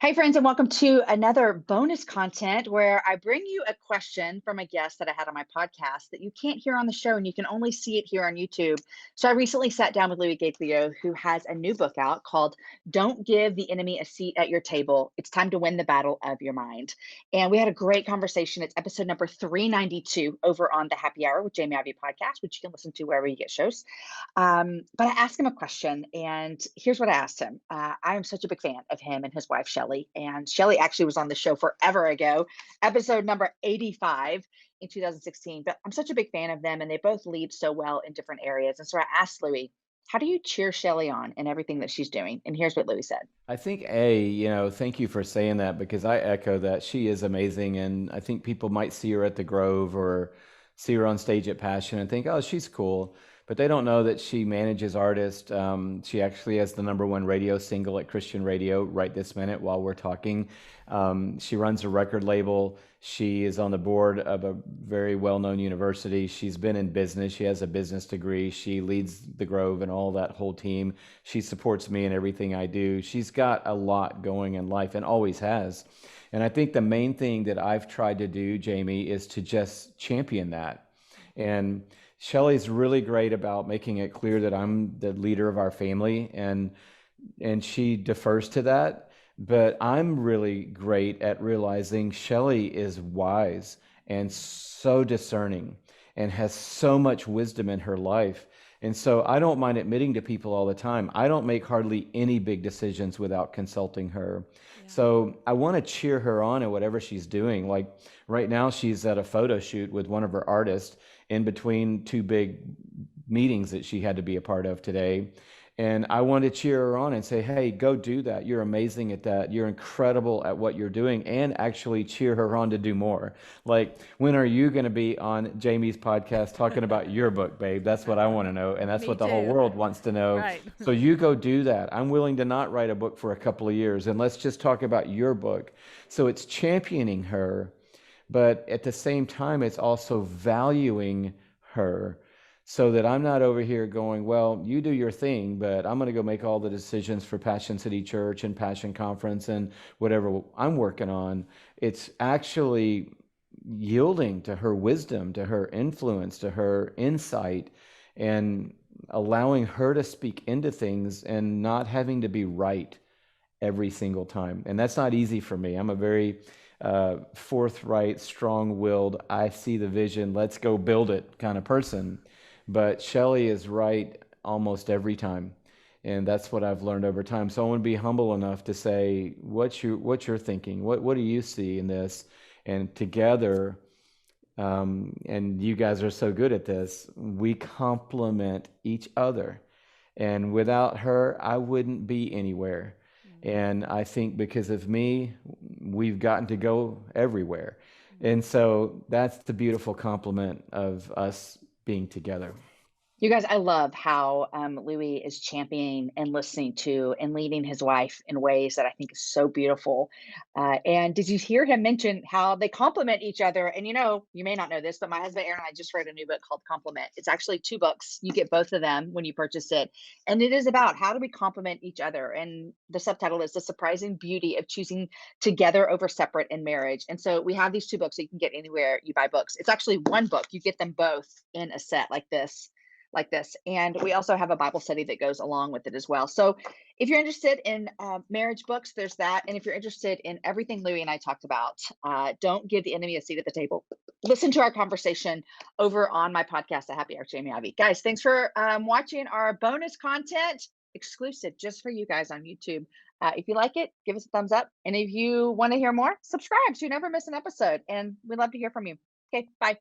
Hey, friends, and welcome to another bonus content where I bring you a question from a guest that I had on my podcast that you can't hear on the show and you can only see it here on YouTube. So I recently sat down with Louie Giglio, who has a new book out called Don't Give the Enemy a Seat at Your Table. It's time to win the battle of your mind. And we had a great conversation. It's episode number 392 over on the Happy Hour with Jamie Ivey podcast, which you can listen to wherever you get shows. But I asked him a question, and here's what I asked him. I am such a big fan of him and his wife, Shelley. And Shelley actually was on the show forever ago, episode number 85 in 2016. But I'm such a big fan of them, and they both lead so well in different areas. And so I asked Louie, how do you cheer Shelley on in everything that she's doing? And here's what Louie said. I think thank you for saying that because I echo that she is amazing, and I think people might see her at the Grove or see her on stage at Passion and think, oh, she's cool, but they don't know that she manages artists. She actually has the number one radio single at Christian radio right this minute while we're talking. She runs a record label. She is on the board of a very well-known university. She's been in business. She has a business degree. She leads the Grove and all that whole team. She supports me in everything I do. She's got a lot going in life and always has. And I think the main thing that I've tried to do, Jamie, is to just champion that. And Shelley's really great about making it clear that I'm the leader of our family, and she defers to that. But I'm really great at realizing Shelley is wise and so discerning and has so much wisdom in her life. And so I don't mind admitting to people all the time, I don't make hardly any big decisions without consulting her. Yeah. So I want to cheer her on in whatever she's doing. Like right now, she's at a photo shoot with one of her artists in between two big meetings that she had to be a part of today. And I want to cheer her on and say, hey, go do that. You're amazing at that. You're incredible at what you're doing, and actually cheer her on to do more. Like, when are you going to be on Jamie's podcast talking about your book, babe? That's what I want to know. And that's Me what the whole too. world wants to know. Right. So you go do that. I'm willing to not write a book for a couple of years, and let's just talk about your book. So it's championing her, but at the same time, it's also valuing her so that I'm not over here going, well, you do your thing, but I'm going to go make all the decisions for Passion City Church and Passion Conference and whatever I'm working on. It's actually yielding to her wisdom, to her influence, to her insight, and allowing her to speak into things and not having to be right every single time. And that's not easy for me. I'm a very forthright, strong-willed, I see the vision, let's go build it kind of person. But Shelley is right almost every time. And that's what I've learned over time. So I want to be humble enough to say, what's your thinking? What do you see in this? And together, and you guys are so good at this, we complement each other. And without her, I wouldn't be anywhere. And I think because of me, we've gotten to go everywhere. And so that's the beautiful compliment of us being together. You guys, I love how Louis is championing and listening to and leading his wife in ways that I think is so beautiful. And did you hear him mention how they complement each other? And you may not know this, but my husband Aaron and I just wrote a new book called Complement. It's actually two books. You get both of them when you purchase it. And it is about how do we complement each other. And the subtitle is The Surprising Beauty of Choosing Together Over Separate in Marriage. And so we have these two books that you can get anywhere you buy books. It's actually one book. You get them both in a set like this. And we also have a Bible study that goes along with it as well. So if you're interested in marriage books, there's that. And if you're interested in everything Louie and I talked about, don't give the enemy a seat at the table. Listen to our conversation over on my podcast, The Happy Hour with Jamie Ivey. Guys, thanks for watching our bonus content exclusive just for you guys on YouTube. If you like it, give us a thumbs up. And if you want to hear more, subscribe so you never miss an episode. And we'd love to hear from you. Okay, bye.